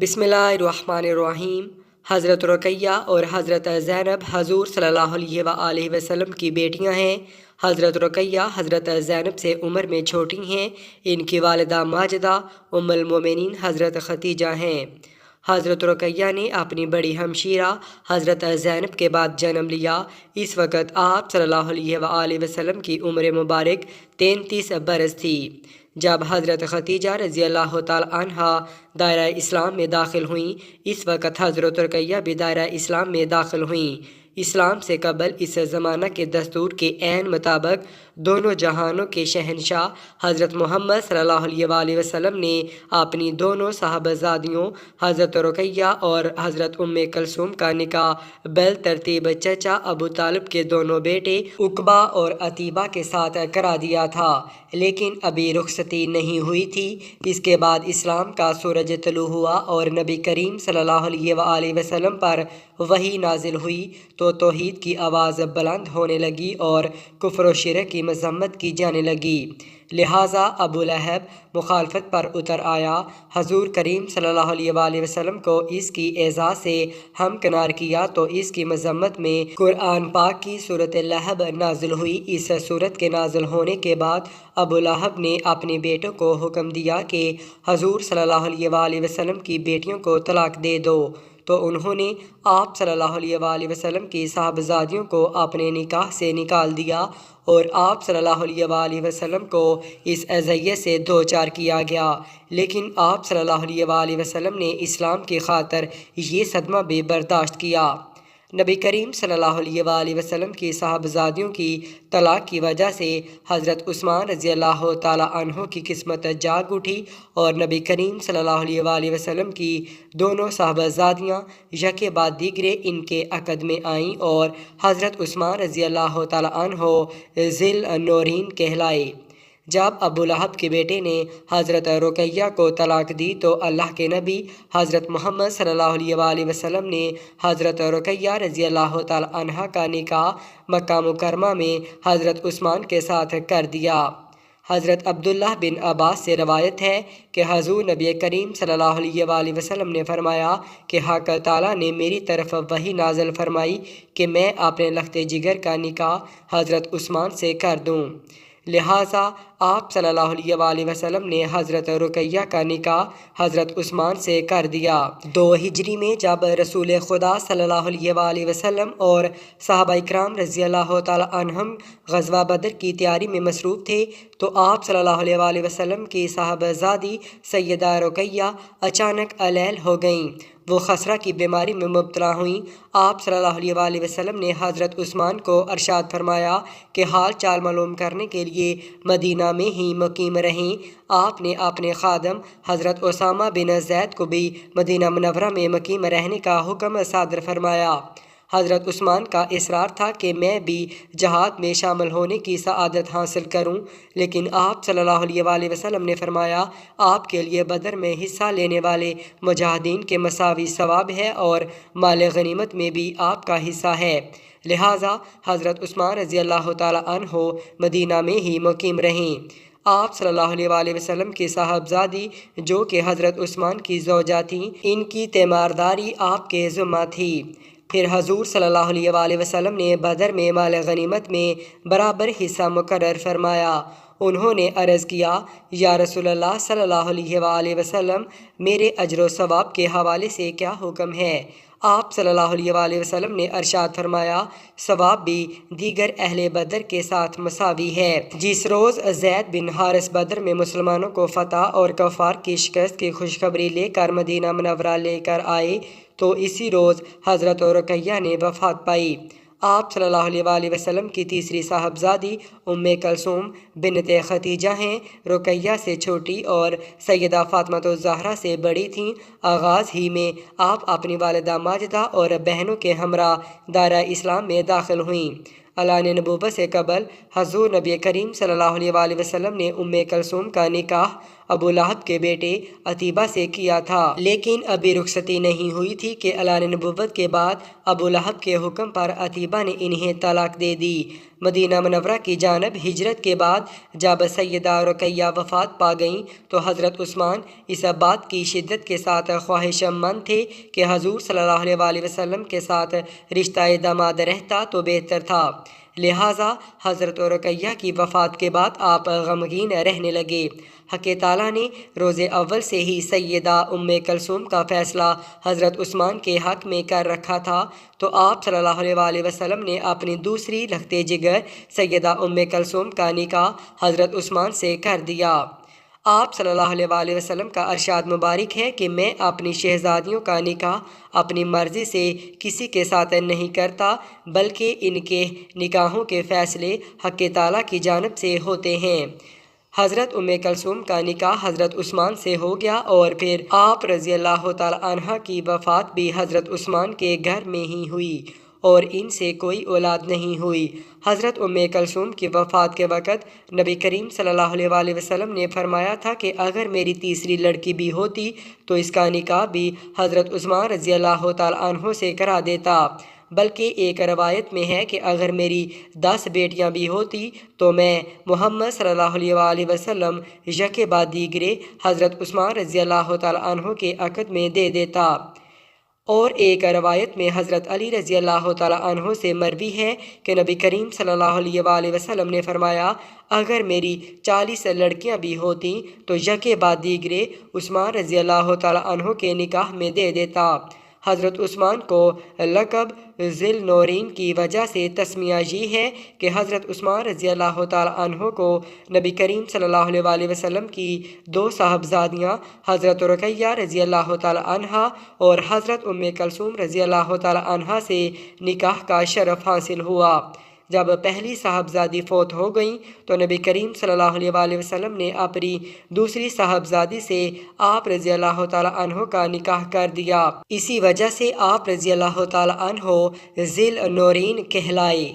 بسم اللہ الرحمن الرحیم۔ حضرت رقیہ اور حضرت زینب حضور صلی اللہ علیہ وآلہ وسلم کی بیٹیاں ہیں۔ حضرت رقیہ حضرت زینب سے عمر میں چھوٹی ہیں۔ ان کی والدہ ماجدہ ام المومنین حضرت ختیجہ ہیں۔ حضرت رقیہ نے اپنی بڑی ہمشیرہ حضرت زینب کے بعد جنم لیا۔ اس وقت آپ صلی اللہ علیہ وآلہ وسلم کی عمر مبارک 33 برس تھی۔ جب حضرت ختیجہ رضی اللہ تعالی عنہا دائرہ اسلام میں داخل ہوئیں، اس وقت حضرت رقیہ بھی دائرہ اسلام میں داخل ہوئیں۔ اسلام سے قبل اس زمانہ کے دستور کے عین مطابق دونوں جہانوں کے شہنشاہ حضرت محمد صلی اللہ علیہ وآلہ وسلم نے اپنی دونوں صاحبزادیوں حضرت رقیہ اور حضرت ام کلثوم کا نکاح بالترتیب چچا ابو طالب کے دونوں بیٹے عقبہ اور عتیبہ کے ساتھ کرا دیا تھا، لیکن ابھی رخصتی نہیں ہوئی تھی۔ اس کے بعد اسلام کا سورج طلوع ہوا اور نبی کریم صلی اللہ علیہ وآلہ وسلم پر وحی نازل ہوئی تو توحید کی آواز بلند ہونے لگی اور کفر و شرک کی مذمت کی جانے لگی، لہٰذا ابو لہب مخالفت پر اتر آیا۔ حضور کریم صلی اللہ علیہ وآلہ وسلم کو اس کی ایذا سے ہمکنار کیا تو اس کی مذمت میں قرآن پاک کی سورۃ لہب نازل ہوئی۔ اس سورت کے نازل ہونے کے بعد ابو لہب نے اپنے بیٹوں کو حکم دیا کہ حضور صلی اللہ علیہ وآلہ وسلم کی بیٹیوں کو طلاق دے دو، تو انہوں نے آپ صلی اللہ علیہ وآلہ وسلم کی صاحبزادیوں کو اپنے نکاح سے نکال دیا اور آپ صلی اللہ علیہ وآلہ وسلم کو اس اذیت سے دوچار کیا گیا، لیکن آپ صلی اللہ علیہ وآلہ وسلم نے اسلام کی خاطر یہ صدمہ بھی برداشت کیا۔ نبی کریم صلی اللہ علیہ وآلہ وسلم کی صاحبزادیوں کی طلاق کی وجہ سے حضرت عثمان رضی اللہ تعالی عنہ کی قسمت جاگ اٹھی اور نبی کریم صلی اللہ علیہ وآلہ وسلم کی دونوں صاحبزادیاں یکے بعد دیگرے ان کے عقد میں آئیں اور حضرت عثمان رضی اللہ تعالی عنہ ذی النورین کہلائے۔ جب ابو لہب کے بیٹے نے حضرت رقیہ کو طلاق دی تو اللہ کے نبی حضرت محمد صلی اللہ علیہ وآلہ وسلم نے حضرت رقیہ رضی اللہ تعالی عنہ کا نکاح مکہ مکرمہ میں حضرت عثمان کے ساتھ کر دیا۔ حضرت عبداللہ بن عباس سے روایت ہے کہ حضور نبی کریم صلی اللہ علیہ وآلہ وسلم نے فرمایا کہ حق تعالیٰ نے میری طرف وحی نازل فرمائی کہ میں اپنے لخت جگر کا نکاح حضرت عثمان سے کر دوں، لہٰذا آپ صلی اللہ علیہ وآلہ وسلم نے حضرت رقیہ کا نکاح حضرت عثمان سے کر دیا۔ 2 ہجری میں جب رسول خدا صلی اللہ علیہ وآلہ وسلم اور صحابہ اکرام رضی اللہ تعالی عنہم غزوہ بدر کی تیاری میں مصروف تھے تو آپ صلی اللہ علیہ وآلہ وسلم کی صاحبزادی سیدہ رقیہ اچانک علیل ہو گئیں۔ وہ خسرہ کی بیماری میں مبتلا ہوئیں۔ آپ صلی اللہ علیہ وآلہ وسلم نے حضرت عثمان کو ارشاد فرمایا کہ حال چال معلوم کرنے کے لیے مدینہ میں ہی مقیم رہیں۔ آپ نے اپنے خادم حضرت اسامہ بن زید کو بھی مدینہ منورہ میں مقیم رہنے کا حکم صادر فرمایا۔ حضرت عثمان کا اصرار تھا کہ میں بھی جہاد میں شامل ہونے کی سعادت حاصل کروں، لیکن آپ صلی اللہ علیہ وآلہ وسلم نے فرمایا آپ کے لیے بدر میں حصہ لینے والے مجاہدین کے مساوی ثواب ہے اور مال غنیمت میں بھی آپ کا حصہ ہے، لہٰذا حضرت عثمان رضی اللہ تعالی عنہ مدینہ میں ہی مقیم رہیں۔ آپ صلی اللہ علیہ وآلہ وسلم کی صاحبزادی جو کہ حضرت عثمان کی زوجہ تھیں، ان کی تیمارداری آپ کے ذمہ تھی۔ پھر حضور صلی اللہ علیہ وآلہ وسلم نے بدر میں مال غنیمت میں برابر حصہ مقرر فرمایا۔ انہوں نے عرض کیا یا رسول اللہ صلی اللہ علیہ وآلہ وسلم، میرے اجر و ثواب کے حوالے سے کیا حکم ہے؟ آپ صلی اللہ علیہ وآلہ وسلم نے ارشاد فرمایا ثواب بھی دیگر اہل بدر کے ساتھ مساوی ہے۔ جس روز زید بن حارث بدر میں مسلمانوں کو فتح اور کفار کی شکست کی خوشخبری لے کر مدینہ منورہ لے کر آئے تو اسی روز حضرت رقیہ نے وفات پائی۔ آپ صلی اللہ علیہ وآلہ وسلم کی تیسری صاحبزادی ام کلثوم بنت ختیجہ ہیں۔ رقیہ سے چھوٹی اور سیدہ فاطمہ الزہرا سے بڑی تھیں۔ آغاز ہی میں آپ اپنی والدہ ماجدہ اور بہنوں کے ہمراہ دائرہ اسلام میں داخل ہوئیں۔ اعلان نبوت سے قبل حضور نبی کریم صلی اللہ علیہ وآلہ وسلم نے ام کلثوم کا نکاح ابو لہب کے بیٹے عتیبہ سے کیا تھا، لیکن ابھی رخصتی نہیں ہوئی تھی کہ اعلان نبوت کے بعد ابو لہب کے حکم پر عتیبہ نے انہیں طلاق دے دی۔ مدینہ منورہ کی جانب ہجرت کے بعد جب سیدہ رقیہ وفات پا گئیں تو حضرت عثمان اس بات کی شدت کے ساتھ خواہش مند تھے کہ حضور صلی اللہ علیہ وسلم کے ساتھ رشتہ داماد رہتا تو بہتر تھا، لہٰذا حضرت رقیہ کی وفات کے بعد آپ غمگین رہنے لگے۔ حق تعالیٰ نے روز اول سے ہی سیدہ ام کلثوم کا فیصلہ حضرت عثمان کے حق میں کر رکھا تھا، تو آپ صلی اللہ علیہ وسلم نے اپنی دوسری لخت جگر سیدہ ام کلثوم کا نکاح حضرت عثمان سے کر دیا۔ آپ صلی اللہ علیہ وسلم کا ارشاد مبارک ہے کہ میں اپنی شہزادیوں کا نکاح اپنی مرضی سے کسی کے ساتھ نہیں کرتا، بلکہ ان کے نکاحوں کے فیصلے حق تعالیٰ کی جانب سے ہوتے ہیں۔ حضرت ام کلثوم کا نکاح حضرت عثمان سے ہو گیا اور پھر آپ رضی اللہ تعالیٰ عنہ کی وفات بھی حضرت عثمان کے گھر میں ہی ہوئی اور ان سے کوئی اولاد نہیں ہوئی۔ حضرت ام کلثوم کی وفات کے وقت نبی کریم صلی اللہ علیہ وسلم نے فرمایا تھا کہ اگر میری تیسری لڑکی بھی ہوتی تو اس کا نکاح بھی حضرت عثمان رضی اللہ تعالیٰ عنہ سے کرا دیتا، بلکہ ایک روایت میں ہے کہ اگر میری 10 بیٹیاں بھی ہوتی تو میں محمد صلی اللہ علیہ وسلم یکے بعد دیگرے حضرت عثمان رضی اللہ تعالیٰ عنہ کے عقد میں دے دیتا۔ اور ایک روایت میں حضرت علی رضی اللہ تعالیٰ عنہ سے مروی ہے کہ نبی کریم صلی اللہ علیہ وسلم نے فرمایا اگر میری 40 لڑکیاں بھی ہوتیں تو یکے بعد دیگرے عثمان رضی اللہ تعالیٰ عنہ کے نکاح میں دے دیتا۔ حضرت عثمان کو لقب ذی النورین کی وجہ سے تسمیہ یہ ہے کہ حضرت عثمان رضی اللہ تعالیٰ عنہ کو نبی کریم صلی اللہ علیہ وسلم کی 2 صاحبزادیاں حضرت رقیہ رضی اللہ تعالیٰ عنہ اور حضرت ام کلثوم رضی اللہ تعالیٰ عنہ سے نکاح کا شرف حاصل ہوا۔ جب پہلی صاحبزادی فوت ہو گئیں تو نبی کریم صلی اللہ علیہ وسلم نے اپنی دوسری صاحبزادی سے آپ رضی اللہ تعالیٰ عنہ کا نکاح کر دیا، اسی وجہ سے آپ رضی اللہ تعالیٰ عنہ ذی النورین کہلائے۔